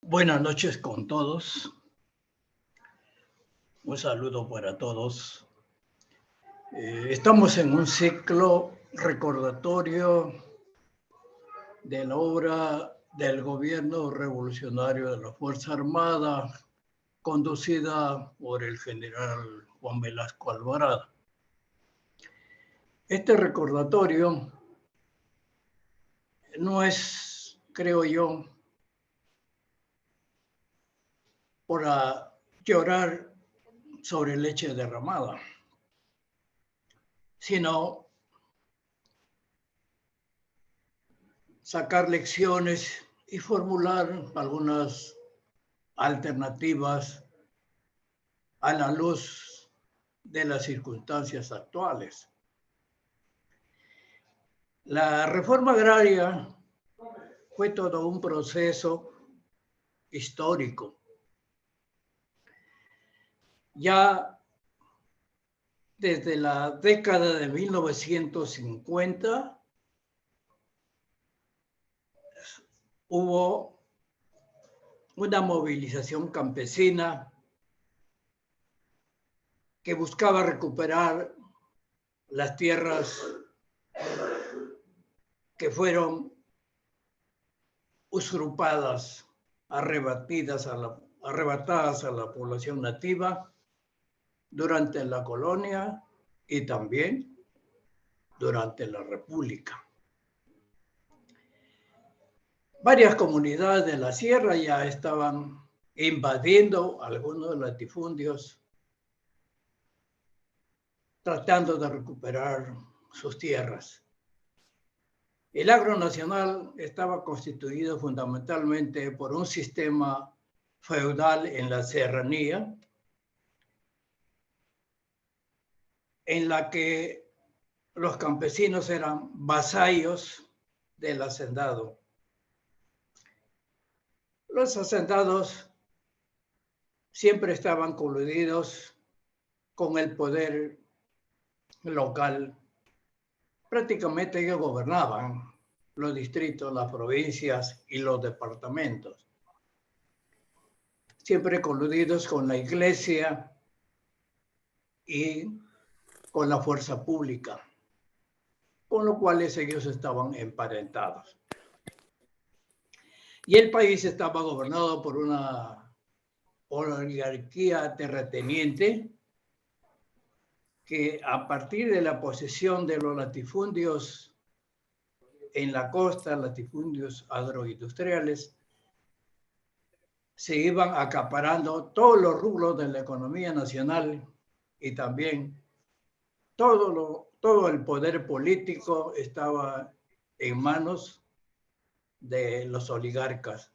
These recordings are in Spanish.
Buenas noches con todos. Un saludo para todos. Estamos en un ciclo recordatorio de la obra del gobierno revolucionario de la Fuerza Armada, conducida por el general Juan Velasco Alvarado. Este recordatorio no es, creo yo, para llorar sobre leche derramada, sino sacar lecciones y formular algunas alternativas a la luz de las circunstancias actuales. La reforma agraria fue todo un proceso histórico. Ya desde la década de 1950 hubo una movilización campesina que buscaba recuperar las tierras que fueron usurpadas, arrebatadas a la población nativa durante la colonia y también durante la República. Varias comunidades de la sierra ya estaban invadiendo algunos latifundios, tratando de recuperar sus tierras. El agro nacional estaba constituido fundamentalmente por un sistema feudal en la serranía, en la que los campesinos eran vasallos del hacendado. Los hacendados siempre estaban coludidos con el poder local. Prácticamente ellos gobernaban los distritos, las provincias y los departamentos. Siempre coludidos con la iglesia y con la fuerza pública, con lo cual ellos estaban emparentados. Y el país estaba gobernado por una oligarquía terrateniente que a partir de la posesión de los latifundios en la costa, latifundios agroindustriales, se iban acaparando todos los rubros de la economía nacional y también todo el poder político estaba en manos de los oligarcas.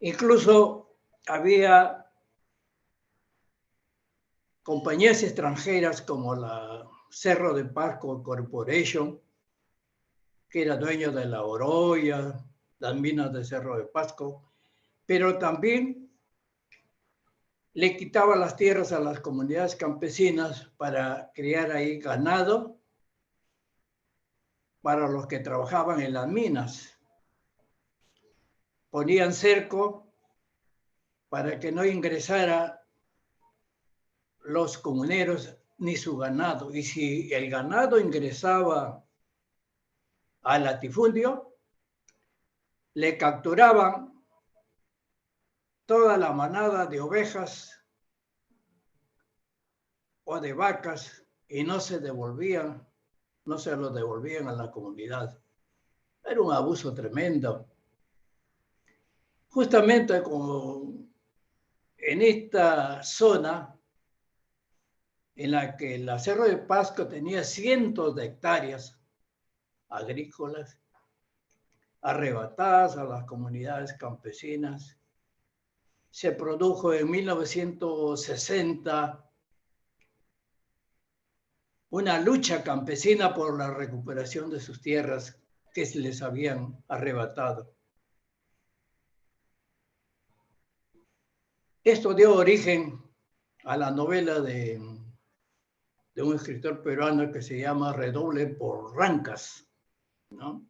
Incluso había compañías extranjeras como la Cerro de Pasco Corporation, que era dueño de la Oroya, las minas de Cerro de Pasco, pero también le quitaba las tierras a las comunidades campesinas para criar ahí ganado para los que trabajaban en las minas. Ponían cerco para que no ingresara los comuneros ni su ganado. Y si el ganado ingresaba al latifundio, le capturaban toda la manada de ovejas o de vacas y no se lo devolvían a la comunidad. Era un abuso tremendo. Justamente como en esta zona en la que la Cerro de Pasco tenía cientos de hectáreas agrícolas arrebatadas a las comunidades campesinas, se produjo en 1960 una lucha campesina por la recuperación de sus tierras que se les habían arrebatado. Esto dio origen a la novela de un escritor peruano que se llama Redoble por Rancas, ¿no?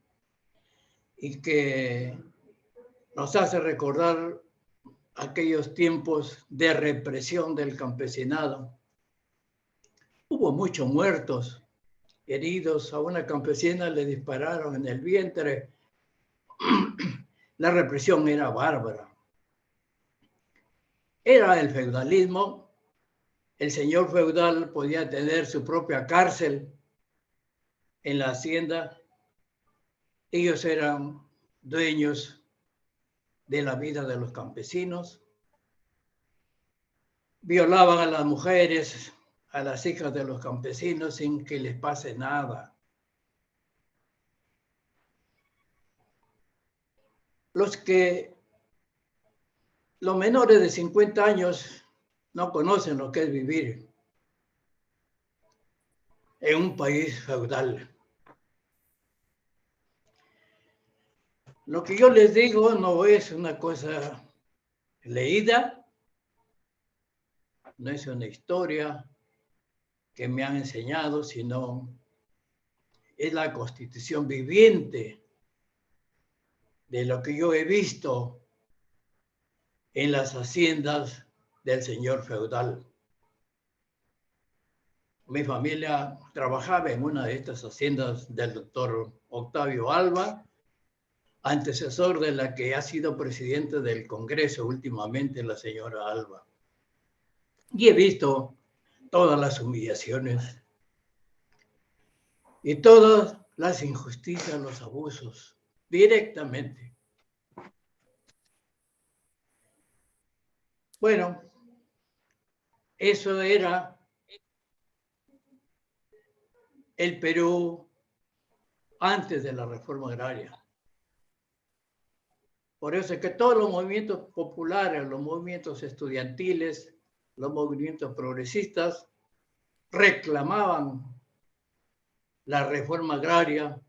Y que nos hace recordar aquellos tiempos de represión del campesinado. Hubo muchos muertos, heridos. A una campesina le dispararon en el vientre. La represión era bárbara. Era el feudalismo. El señor feudal podía tener su propia cárcel en la hacienda. Ellos eran dueños de la vida de los campesinos. Violaban a las mujeres, a las hijas de los campesinos sin que les pase nada. Los menores de 50 años no conocen lo que es vivir en un país feudal. Lo que yo les digo no es una cosa leída, no es una historia que me han enseñado, sino es la constitución viviente de lo que yo he visto en las haciendas del señor feudal. Mi familia trabajaba en una de estas haciendas del doctor Octavio Alba, antecesor de la que ha sido presidente del Congreso últimamente, la señora Alba. Y he visto todas las humillaciones y todas las injusticias, los abusos, directamente. Bueno, eso era el Perú antes de la reforma agraria. Por eso es que todos los movimientos populares, los movimientos estudiantiles, los movimientos progresistas reclamaban la reforma agraria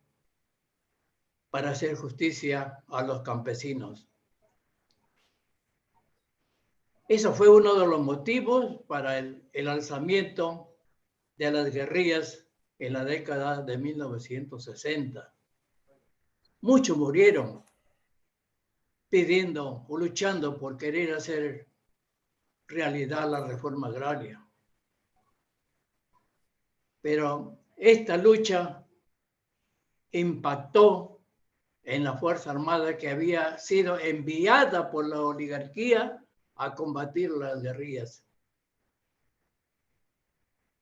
para hacer justicia a los campesinos. Eso fue uno de los motivos para el alzamiento de las guerrillas en la década de 1960. Muchos murieron pidiendo o luchando por querer hacer realidad la reforma agraria. Pero esta lucha impactó en la Fuerza Armada que había sido enviada por la oligarquía a combatir las guerrillas.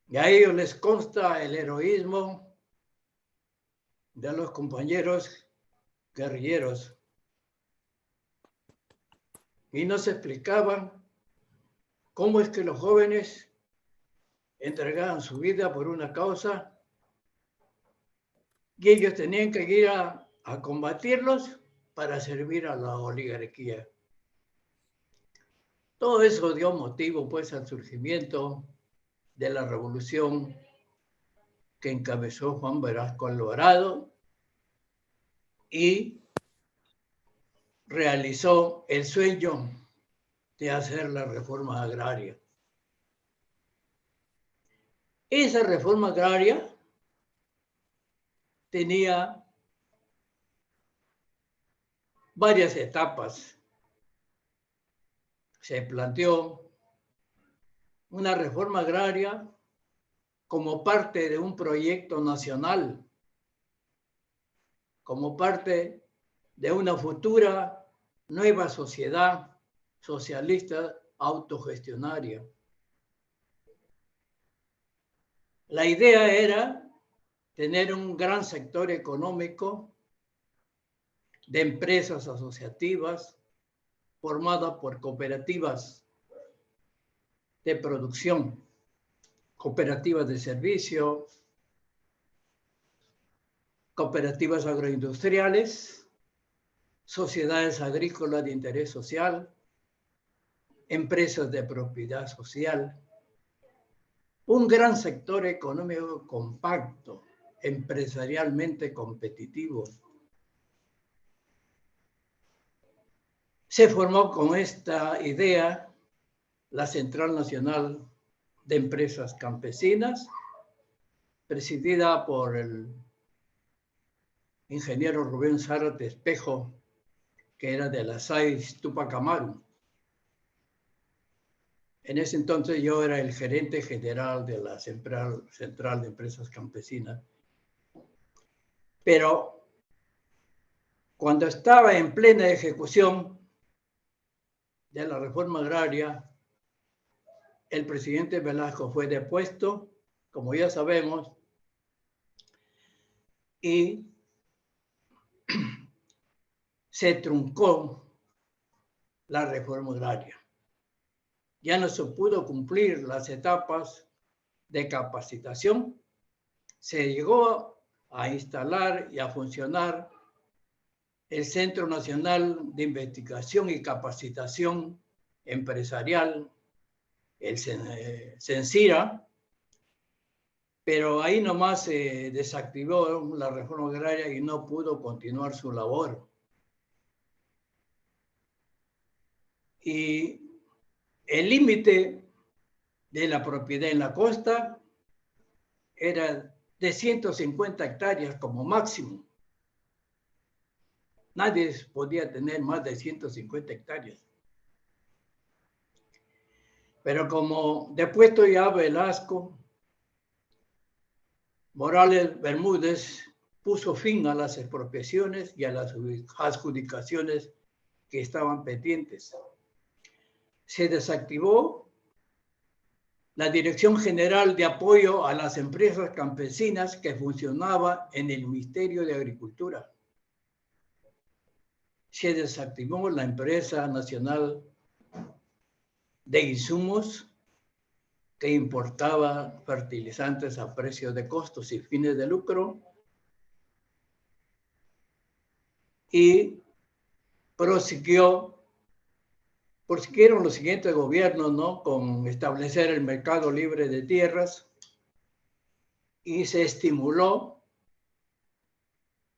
Y a ellos les consta el heroísmo de los compañeros guerrilleros. Y nos explicaban cómo es que los jóvenes entregaban su vida por una causa y ellos tenían que ir a combatirlos para servir a la oligarquía. Todo eso dio motivo pues al surgimiento de la revolución que encabezó Juan Velasco Alvarado y realizó el sueño de hacer la reforma agraria. Esa reforma agraria tenía varias etapas. Se planteó una reforma agraria como parte de un proyecto nacional, como parte de una futura nueva sociedad socialista autogestionaria. La idea era tener un gran sector económico de empresas asociativas formadas por cooperativas de producción, cooperativas de servicio, cooperativas agroindustriales, sociedades agrícolas de interés social, empresas de propiedad social, un gran sector económico compacto, empresarialmente competitivo. Se formó con esta idea la Central Nacional de Empresas Campesinas, presidida por el ingeniero Rubén Zárate Espejo, que era de la SAIS Tupac Amaru. En ese entonces yo era el gerente general de la Central de Empresas Campesinas. Pero cuando estaba en plena ejecución de la reforma agraria, el presidente Velasco fue depuesto, como ya sabemos, y se truncó la reforma agraria. Ya no se pudo cumplir las etapas de capacitación. Se llegó a instalar y a funcionar el Centro Nacional de Investigación y Capacitación Empresarial, el CENSIRA, pero ahí nomás se desactivó la reforma agraria y no pudo continuar su labor. Y el límite de la propiedad en la costa era de 150 hectáreas como máximo. Nadie podía tener más de 150 hectáreas. Pero como depuesto ya Velasco, Morales Bermúdez puso fin a las expropiaciones y a las adjudicaciones que estaban pendientes. Se desactivó la Dirección General de Apoyo a las Empresas Campesinas que funcionaba en el Ministerio de Agricultura. Se desactivó la Empresa Nacional de Insumos que importaba fertilizantes a precios de costos y fines de lucro, y prosiguieron los siguientes gobiernos, ¿no?, con establecer el mercado libre de tierras, y se estimuló,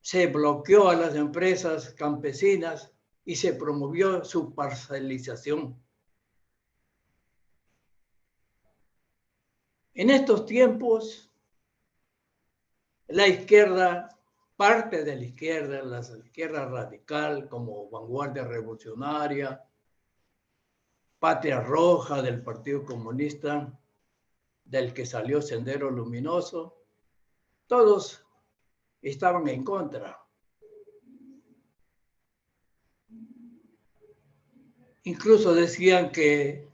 se bloqueó a las empresas campesinas y se promovió su parcelización. En estos tiempos, la izquierda, parte de la izquierda radical, como Vanguardia Revolucionaria, Patria Roja del Partido Comunista, del que salió Sendero Luminoso, todos estaban en contra. Incluso decían que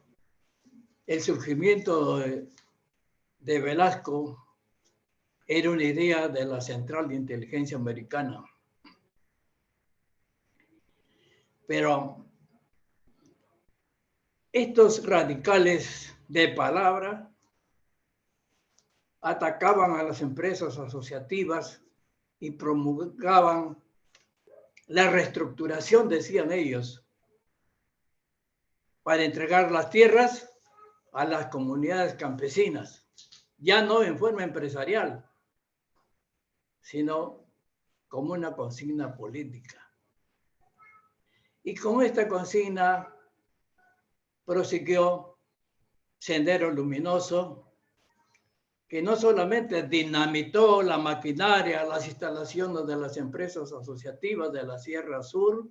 el surgimiento de Velasco era una idea de la Central de Inteligencia Americana. Pero estos radicales de palabra atacaban a las empresas asociativas y promulgaban la reestructuración, decían ellos, para entregar las tierras a las comunidades campesinas, ya no en forma empresarial, sino como una consigna política. Y con esta consigna prosiguió Sendero Luminoso, que no solamente dinamitó la maquinaria, las instalaciones de las empresas asociativas de la Sierra Sur,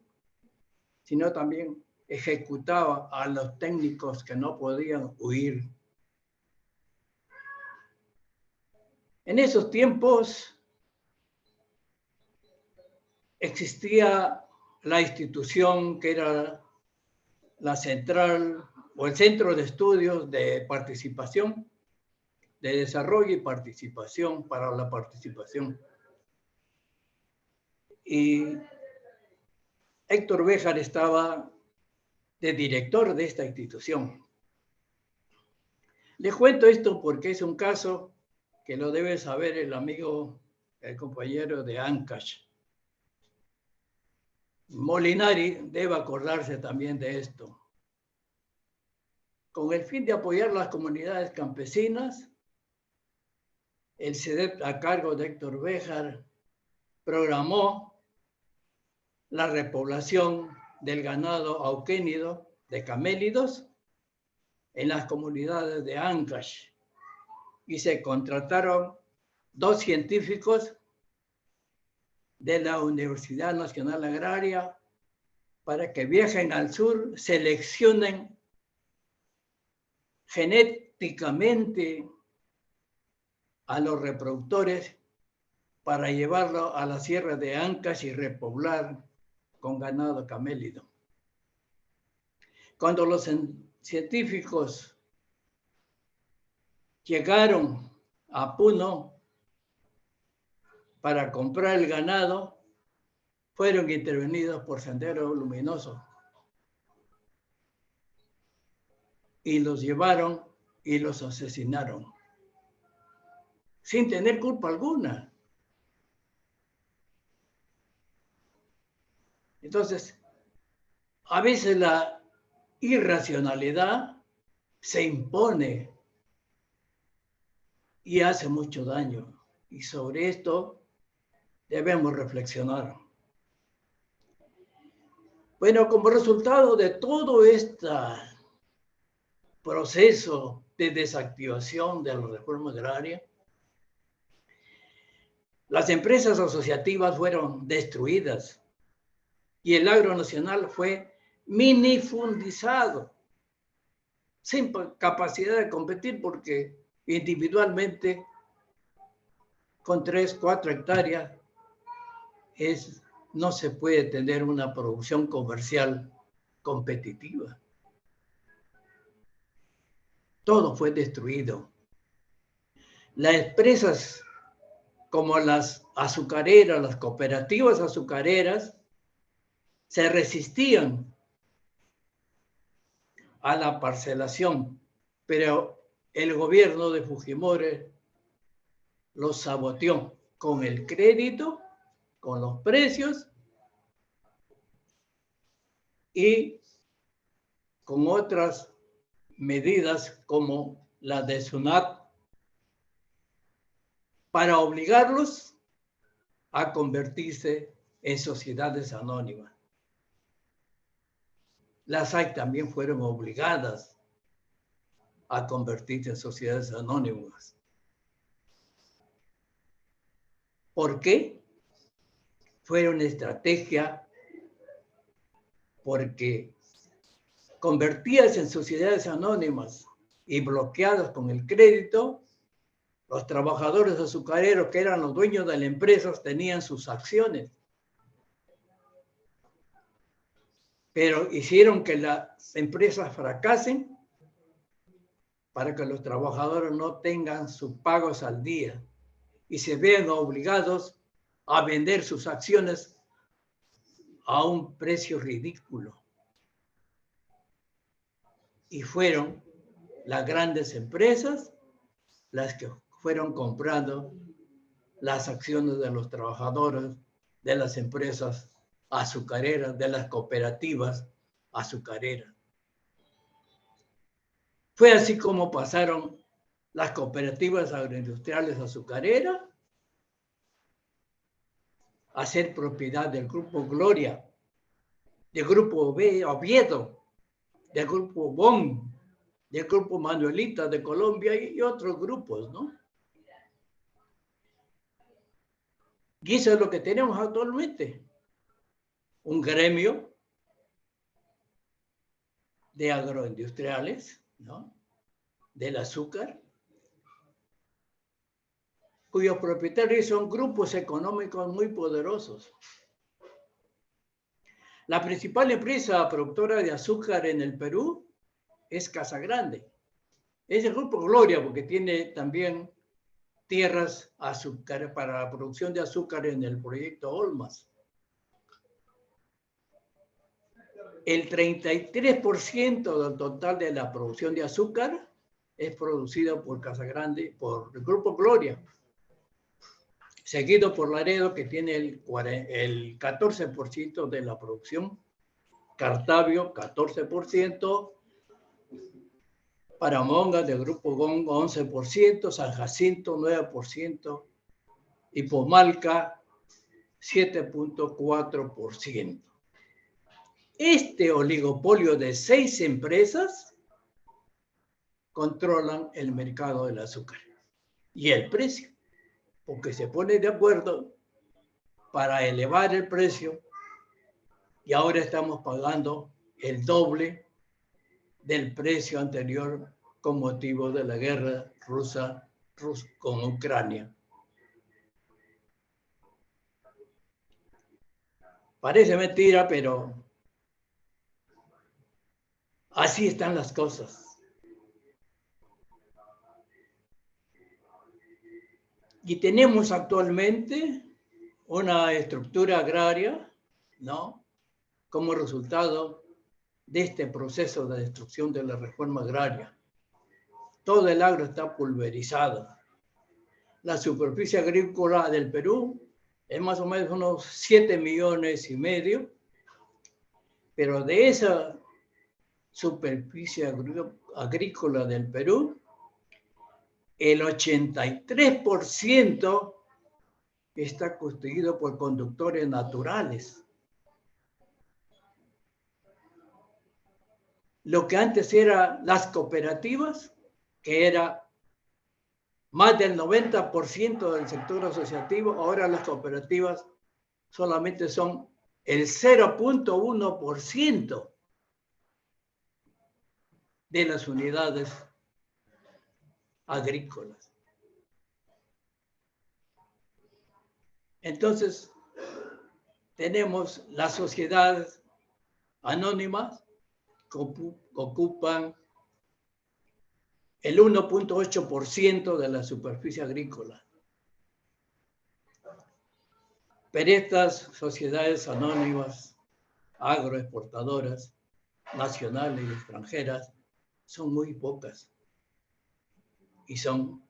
sino también ejecutaba a los técnicos que no podían huir. En esos tiempos existía la institución que era la Central o el Centro de Estudios de Participación, de Desarrollo y Participación para la Participación. Y Héctor Béjar estaba de director de esta institución. Les cuento esto porque es un caso que lo debe saber el amigo, el compañero de Ancash. Molinari debe acordarse también de esto. Con el fin de apoyar las comunidades campesinas, el CEDEP a cargo de Héctor Béjar programó la repoblación del ganado auquénido de camélidos en las comunidades de Ancash y se contrataron 2 científicos de la Universidad Nacional Agraria para que viajen al sur, seleccionen genéticamente a los reproductores para llevarlo a la sierra de Ancash y repoblar con ganado camélido. Cuando los científicos llegaron a Puno para comprar el ganado, fueron intervenidos por Sendero Luminoso y los llevaron y los asesinaron sin tener culpa alguna. Entonces, a veces la irracionalidad se impone y hace mucho daño. Y sobre esto debemos reflexionar. Bueno, como resultado de todo este proceso de desactivación de la reforma agraria, las empresas asociativas fueron destruidas y el agro nacional fue minifundizado, sin capacidad de competir porque individualmente con 3, 4 hectáreas no se puede tener una producción comercial competitiva. Todo fue destruido. Las empresas como las azucareras, las cooperativas azucareras, se resistían a la parcelación, pero el gobierno de Fujimori los saboteó con el crédito, con los precios y con otras medidas como la de SUNAT para obligarlos a convertirse en sociedades anónimas. Las SAC también fueron obligadas a convertirse en sociedades anónimas. ¿Por qué? Fue una estrategia porque convertidas en sociedades anónimas y bloqueadas con el crédito, los trabajadores azucareros, que eran los dueños de las empresas, tenían sus acciones. Pero hicieron que las empresas fracasen para que los trabajadores no tengan sus pagos al día y se vean obligados a vender sus acciones a un precio ridículo. Y fueron las grandes empresas las que fueron comprando las acciones de los trabajadores, de las empresas azucareras, de las cooperativas azucareras. Fue así como pasaron las cooperativas agroindustriales azucareras a ser propiedad del Grupo Gloria, del Grupo Oviedo, del Grupo BON, del Grupo Manuelita de Colombia y otros grupos, ¿no? Y eso es lo que tenemos actualmente. Un gremio de agroindustriales, ¿no? Del azúcar, cuyos propietarios son grupos económicos muy poderosos. La principal empresa productora de azúcar en el Perú es Casagrande. Es el Grupo Gloria porque tiene también tierras azúcar para la producción de azúcar en el proyecto Olmas. El 33% del total de la producción de azúcar es producido por Casagrande, por el Grupo Gloria, seguido por Laredo, que tiene el 14% de la producción, Cartavio 14%, Paramonga del Grupo GON 11%, San Jacinto 9% y Pomalca 7.4%. Este oligopolio de 6 empresas controlan el mercado del azúcar y el precio, porque se pone de acuerdo para elevar el precio y ahora estamos pagando el doble del precio anterior con motivo de la guerra rusa con Ucrania. Parece mentira, pero así están las cosas. Y tenemos actualmente una estructura agraria, ¿no?, como resultado de este proceso de destrucción de la reforma agraria. Todo el agro está pulverizado. La superficie agrícola del Perú es más o menos unos 7,5 millones, pero de esa superficie agrícola del Perú, el 83% está constituido por conductores naturales. Lo que antes eran las cooperativas, que era más del 90% del sector asociativo, ahora las cooperativas solamente son el 0,1% de las unidades agrícolas. Entonces, tenemos las sociedades anónimas que ocupan el 1,8% de la superficie agrícola. Pero estas sociedades anónimas, agroexportadoras, nacionales y extranjeras, son muy pocas y son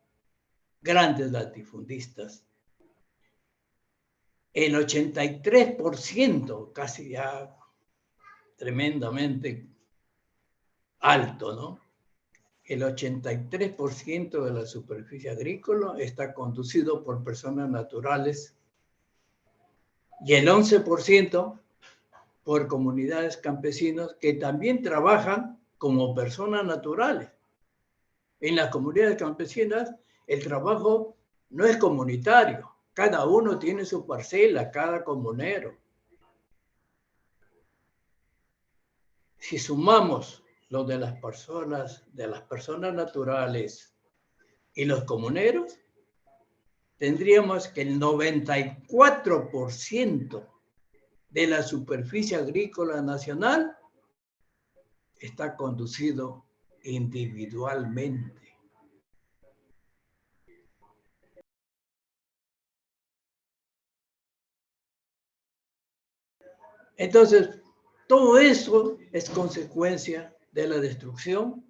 grandes latifundistas. El 83%, casi ya tremendamente alto, ¿no? El 83% de la superficie agrícola está conducido por personas naturales y el 11% por comunidades campesinas que también trabajan como personas naturales. En las comunidades campesinas el trabajo no es comunitario, cada uno tiene su parcela, cada comunero. Si sumamos lo de las personas naturales y los comuneros, tendríamos que el 94% de la superficie agrícola nacional está conducido individualmente. Entonces, todo eso es consecuencia de la destrucción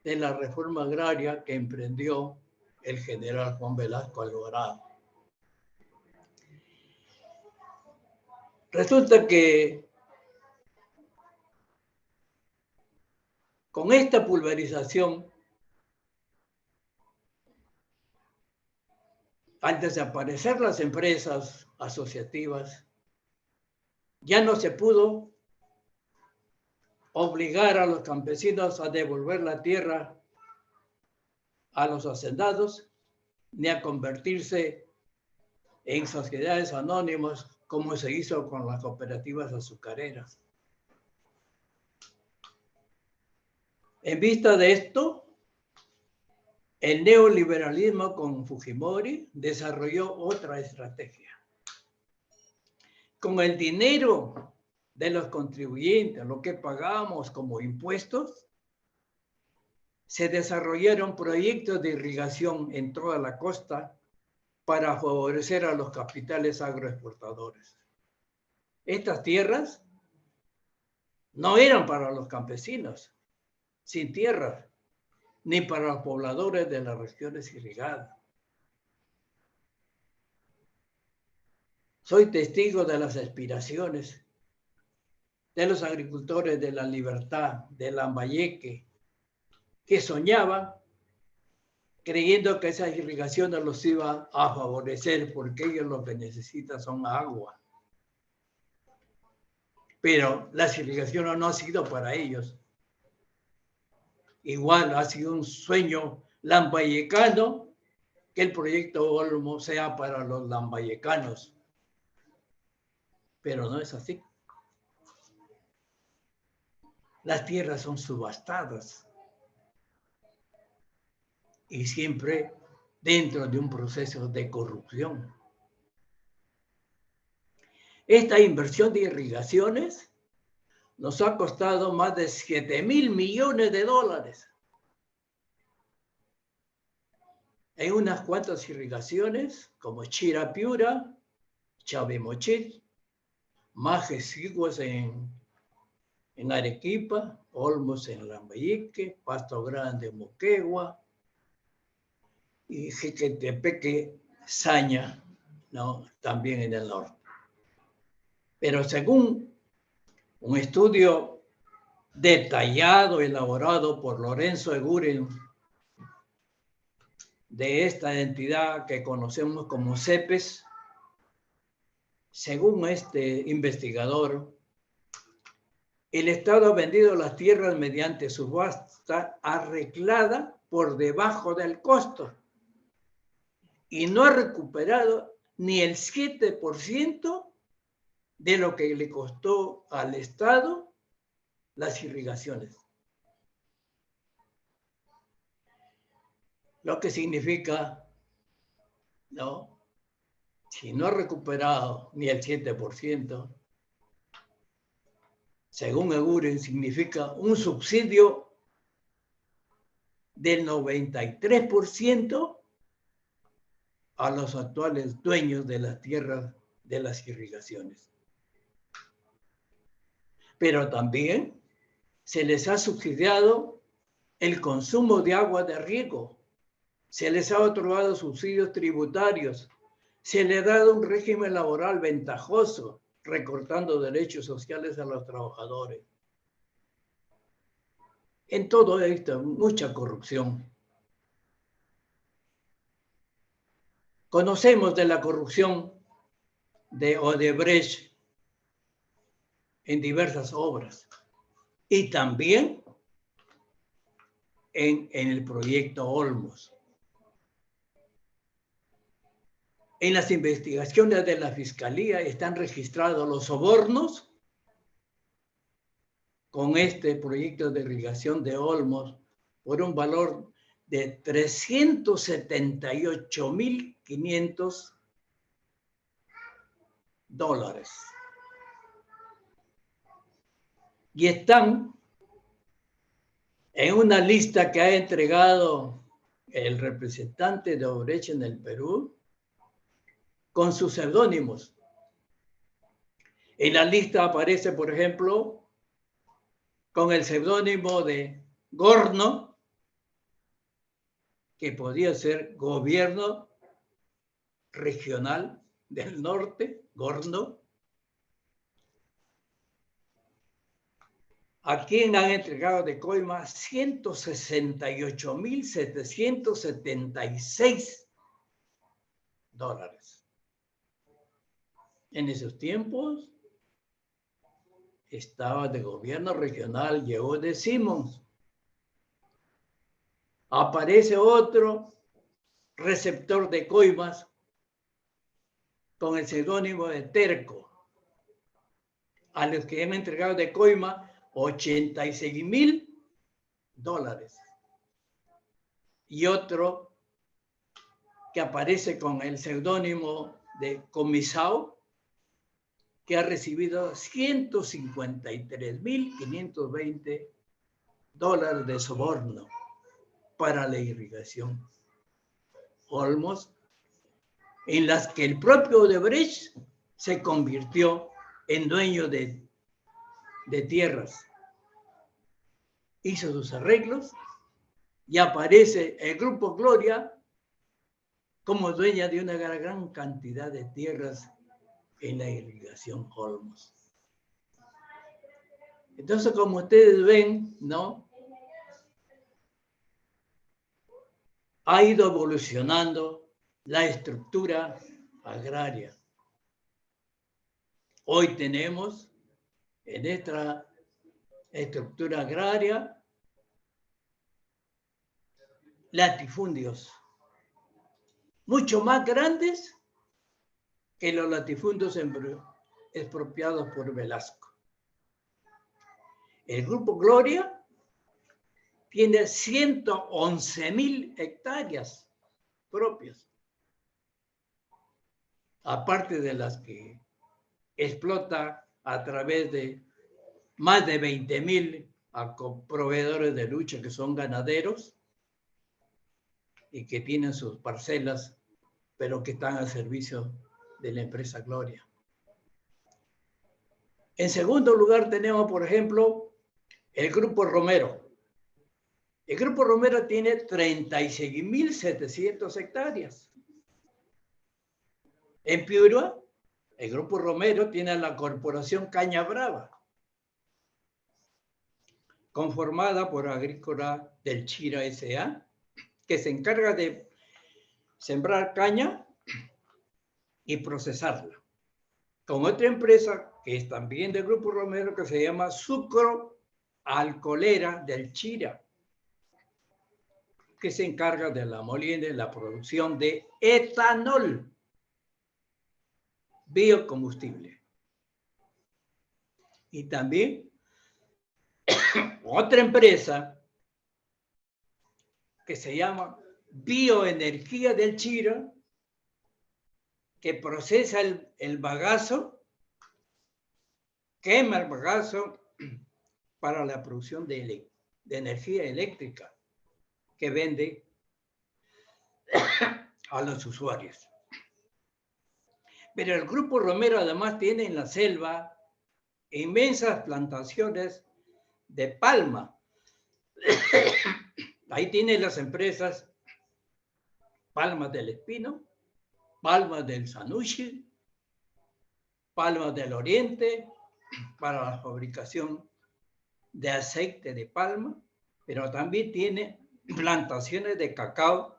de la reforma agraria que emprendió el general Juan Velasco Alvarado. Resulta que con esta pulverización, al desaparecer las empresas asociativas, ya no se pudo obligar a los campesinos a devolver la tierra a los hacendados, ni a convertirse en sociedades anónimas como se hizo con las cooperativas azucareras. En vista de esto, el neoliberalismo con Fujimori desarrolló otra estrategia. Con el dinero de los contribuyentes, lo que pagamos como impuestos, se desarrollaron proyectos de irrigación en toda la costa para favorecer a los capitales agroexportadores. Estas tierras no eran para los campesinos, sin tierras, ni para los pobladores de las regiones irrigadas. Soy testigo de las aspiraciones de los agricultores de La Libertad, de Lambayeque, que soñaban creyendo que esas irrigaciones los iban a favorecer porque ellos lo que necesitan son agua. Pero las irrigaciones no han sido para ellos. Igual ha sido un sueño lambayecano que el proyecto Olmo sea para los lambayecanos. Pero no es así. las tierras son subastadas y siempre dentro de un proceso de corrupción. Esta inversión de irrigaciones nos ha costado más de 7.000 millones de dólares en unas cuantas irrigaciones como Chirapiura, Chavimochic, Majesiguas en Arequipa, Olmos en Lambayeque, Pasto Grande en Moquegua y Jiquetepeque, Saña, ¿no? También en el norte. Pero según un estudio detallado, elaborado por Lorenzo Eguren, de esta entidad que conocemos como CEPES, según este investigador, el Estado ha vendido las tierras mediante subasta arreglada por debajo del costo y no ha recuperado ni el 7% de lo que le costó al Estado las irrigaciones. Lo que significa, ¿no? Si no ha recuperado ni el 7%, según Eguren, significa un subsidio del 93% a los actuales dueños de las tierras de las irrigaciones. Pero también se les ha subsidiado el consumo de agua de riego, se les ha otorgado subsidios tributarios, se le ha dado un régimen laboral ventajoso, recortando derechos sociales a los trabajadores. En todo esto, mucha corrupción. Conocemos de la corrupción de Odebrecht en diversas obras y también en el proyecto Olmos. En las investigaciones de la Fiscalía están registrados los sobornos con este proyecto de irrigación de Olmos por un valor de $378.500. Y están en una lista que ha entregado el representante de Odebrecht en el Perú con sus seudónimos. En la lista aparece, por ejemplo, con el seudónimo de Gorno, que podía ser Gobierno Regional del Norte, Gorno, a quien han entregado de coima $168.776. En esos tiempos estaba de gobierno regional, llegó de Simons. Aparece otro receptor de coimas con el seudónimo de Terco, a los que han entregado de coima $86.000. Y otro que aparece con el seudónimo de Comisao, que ha recibido $153.520 de soborno para la irrigación Olmos, en las que el propio Odebrecht se convirtió en dueño de tierras. Hizo sus arreglos y aparece el Grupo Gloria como dueña de una gran cantidad de tierras en la irrigación Olmos. Entonces, como ustedes ven, ¿no? Ha ido evolucionando la estructura agraria. Hoy tenemos en esta estructura agraria latifundios mucho más grandes que los latifundios expropiados por Velasco. El Grupo Gloria tiene 111.000 hectáreas propias, aparte de las que explota a través de más de 20.000 proveedores de lucha que son ganaderos y que tienen sus parcelas, pero que están al servicio de la empresa Gloria. En segundo lugar tenemos, por ejemplo, el Grupo Romero. El Grupo Romero tiene 36.700 hectáreas. En Piura, el Grupo Romero tiene la Corporación Caña Brava, conformada por Agrícola del Chira S.A., que se encarga de sembrar caña y procesarla, con otra empresa que es también del Grupo Romero, que se llama Sucro Alcoholera del Chira, que se encarga de la molienda y la producción de etanol, biocombustible. Y también otra empresa que se llama Bioenergía del Chira, que procesa el bagazo, quema el bagazo para la producción de energía eléctrica que vende a los usuarios. Pero el Grupo Romero además tiene en la selva inmensas plantaciones de palma. Ahí tiene las empresas Palmas del Espino, Palmas del Sanuchi, Palmas del Oriente, para la fabricación de aceite de palma, pero también tiene plantaciones de cacao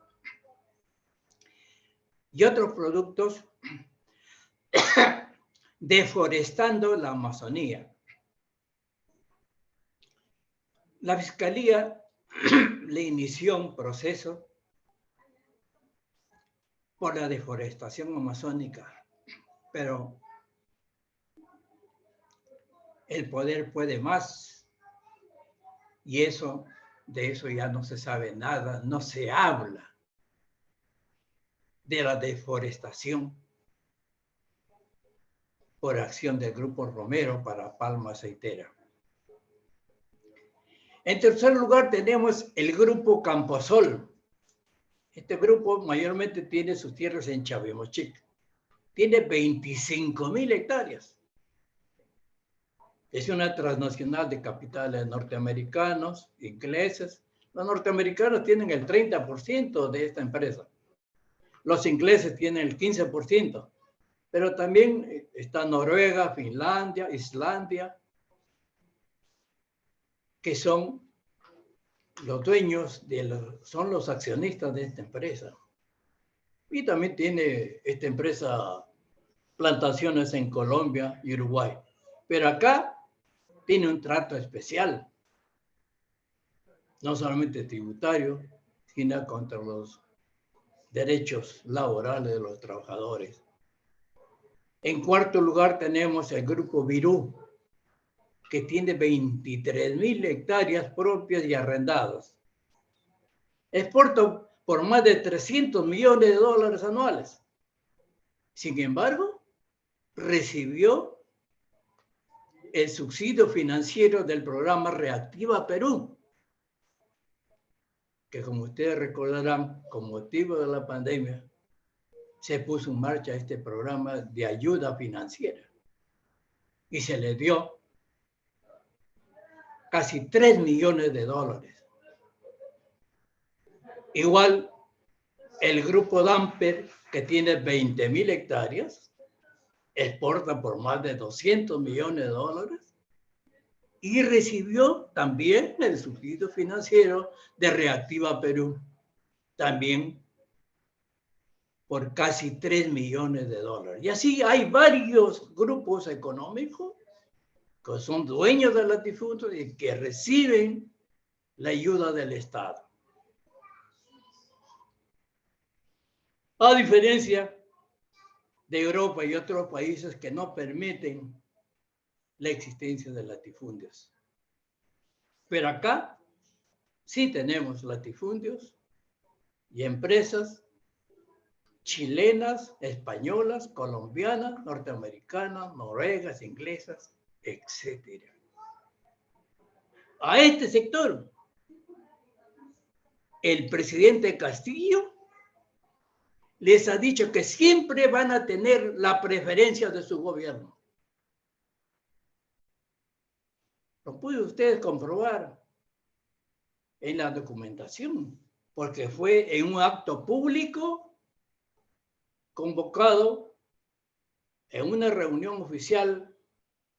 y otros productos, deforestando la Amazonía. La Fiscalía le inició un proceso por la deforestación amazónica, pero el poder puede más, y de eso ya no se sabe nada, no se habla de la deforestación por acción del Grupo Romero para palma aceitera. En tercer lugar tenemos el Grupo Camposol. Este grupo mayormente tiene sus tierras en Chavimochic. Tiene 25.000 hectáreas. Es una transnacional de capitales norteamericanos, ingleses. Los norteamericanos tienen el 30% de esta empresa. Los ingleses tienen el 15%. Pero también está Noruega, Finlandia, Islandia, que son los dueños, son los accionistas de esta empresa. Y también tiene esta empresa plantaciones en Colombia y Uruguay. Pero acá tiene un trato especial, no solamente tributario, sino contra los derechos laborales de los trabajadores. En cuarto lugar tenemos el Grupo Virú, que tiene 23.000 hectáreas propias y arrendadas. Exporta por más de 300 millones de dólares anuales. Sin embargo, recibió el subsidio financiero del programa Reactiva Perú, que como ustedes recordarán, con motivo de la pandemia, se puso en marcha este programa de ayuda financiera y se le dio casi 3 millones de dólares. Igual el Grupo Damper, que tiene 20.000 hectáreas, exporta por más de 200 millones de dólares y recibió también el subsidio financiero de Reactiva Perú, también por casi 3 millones de dólares. Y así hay varios grupos económicos que son dueños de latifundios y que reciben la ayuda del Estado. A diferencia de Europa y otros países que no permiten la existencia de latifundios. Pero acá sí tenemos latifundios y empresas chilenas, españolas, colombianas, norteamericanas, noruegas, inglesas, etc. A este sector, el presidente Castillo les ha dicho que siempre van a tener la preferencia de su gobierno. Lo pueden ustedes comprobar en la documentación, porque fue en un acto público convocado en una reunión oficial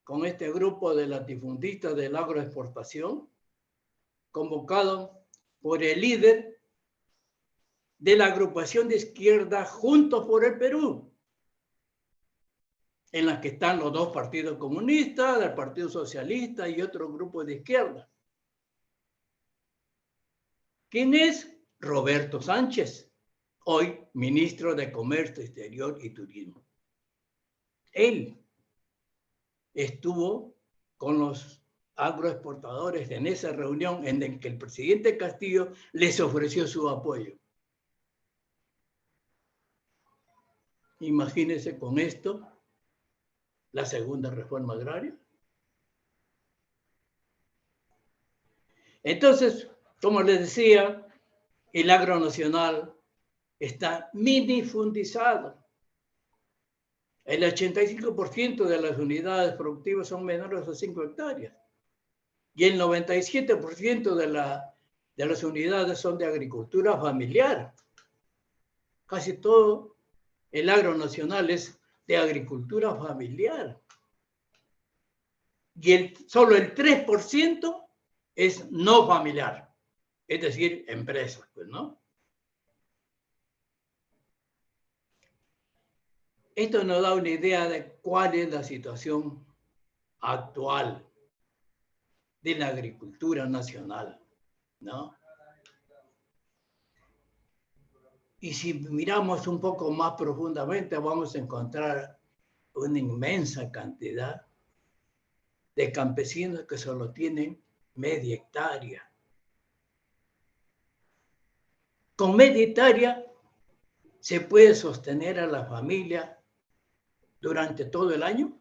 con este grupo de latifundistas de la agroexportación, convocado por el líder de la agrupación de izquierda Juntos por el Perú, en la que están los dos partidos comunistas, el Partido Socialista y otro grupo de izquierda. ¿Quién es? Roberto Sánchez, hoy ministro de Comercio Exterior y Turismo. Él estuvo con los agroexportadores en esa reunión en la que el presidente Castillo les ofreció su apoyo. Imagínense con esto la segunda reforma agraria. Entonces, como les decía, el agro nacional está minifundizado. El 85% de las unidades productivas son menores a 5 hectáreas. Y el 97% de las unidades son de agricultura familiar. Casi todo el agro nacional es de agricultura familiar. Y solo el 3% es no familiar, es decir, empresas, pues, ¿no? Esto nos da una idea de cuál es la situación actual de la agricultura nacional, ¿no? Y si miramos un poco más profundamente, vamos a encontrar una inmensa cantidad de campesinos que solo tienen media hectárea. Con media hectárea se puede sostener a la familia durante todo el año.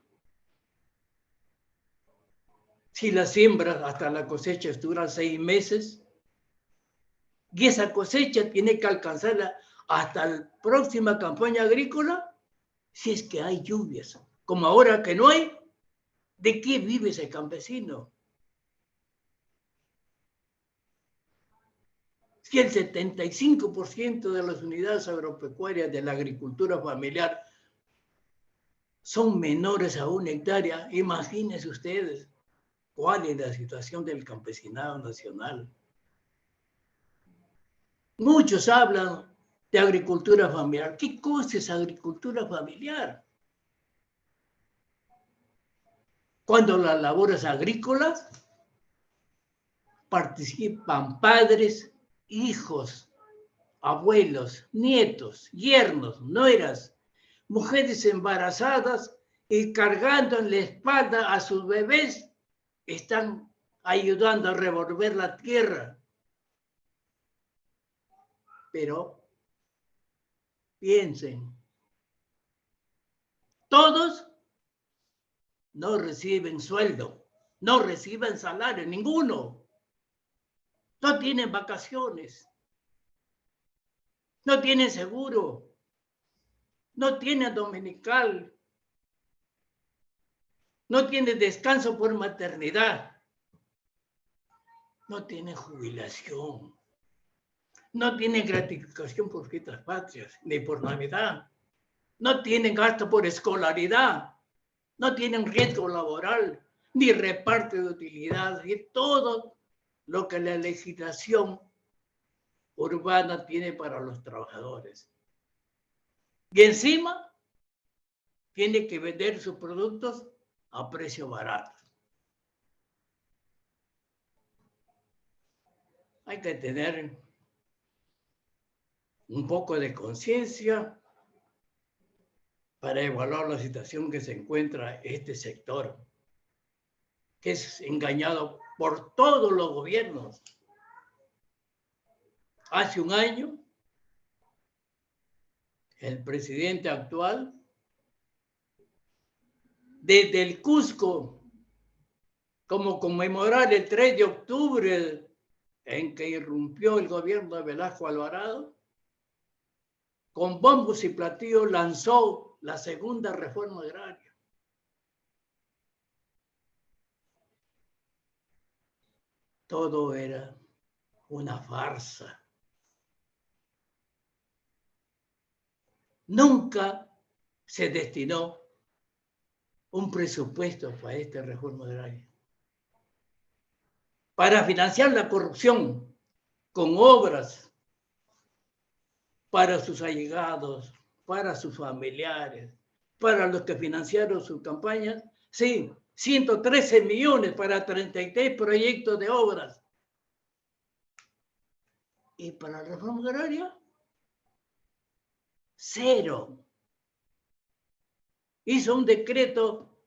Si las siembras hasta la cosecha duran 6 meses, y esa cosecha tiene que alcanzarla hasta la próxima campaña agrícola, si es que hay lluvias. Como ahora que no hay, ¿de qué vive ese campesino? Si el 75% de las unidades agropecuarias de la agricultura familiar son menores a 1 hectárea, imagínense ustedes cuál es la situación del campesinado nacional. Muchos hablan de agricultura familiar. ¿Qué cosa es agricultura familiar? Cuando las labores agrícolas participan padres, hijos, abuelos, nietos, yernos, nueras, mujeres embarazadas y cargando en la espalda a sus bebés, están ayudando a revolver la tierra. Pero piensen, todos no reciben sueldo, no reciben salario, ninguno. No tienen vacaciones, no tienen seguro, no tienen dominical, no tienen descanso por maternidad, no tienen jubilación, no tienen gratificación por fiestas patrias, ni por Navidad, no tienen gasto por escolaridad, no tienen riesgo laboral, ni reparto de utilidades, y todo lo que la legislación urbana tiene para los trabajadores. Y encima tiene que vender sus productos a precio barato. Hay que tener un poco de conciencia para evaluar la situación que se encuentra este sector. que es engañado por todos los gobiernos. Hace un año, el presidente actual, desde el Cusco, como conmemorar el 3 de octubre en que irrumpió el gobierno de Velasco Alvarado, con bombos y platillos lanzó la segunda reforma agraria. Todo era una farsa. Nunca se destinó un presupuesto para esta reforma agraria. Para financiar la corrupción con obras para sus allegados, para sus familiares, para los que financiaron sus campañas, sí, 113 millones para 33 proyectos de obras. Y para la reforma agraria, 0. Hizo un decreto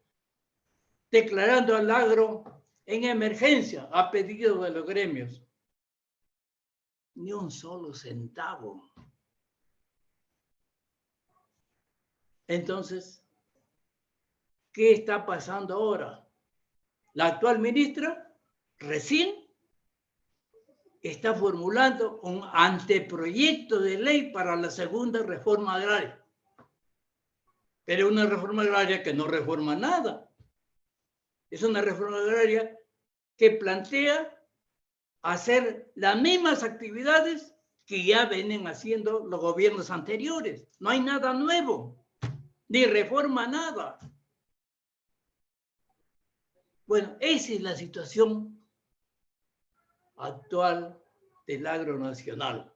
declarando al agro en emergencia a pedido de los gremios. Ni un solo centavo. Entonces, ¿qué está pasando ahora? La actual ministra recién está formulando un anteproyecto de ley para la segunda reforma agraria. Pero una reforma agraria que no reforma nada. Es una reforma agraria que plantea hacer las mismas actividades que ya vienen haciendo los gobiernos anteriores. No hay nada nuevo, ni reforma nada. Bueno, esa es la situación actual del agro nacional.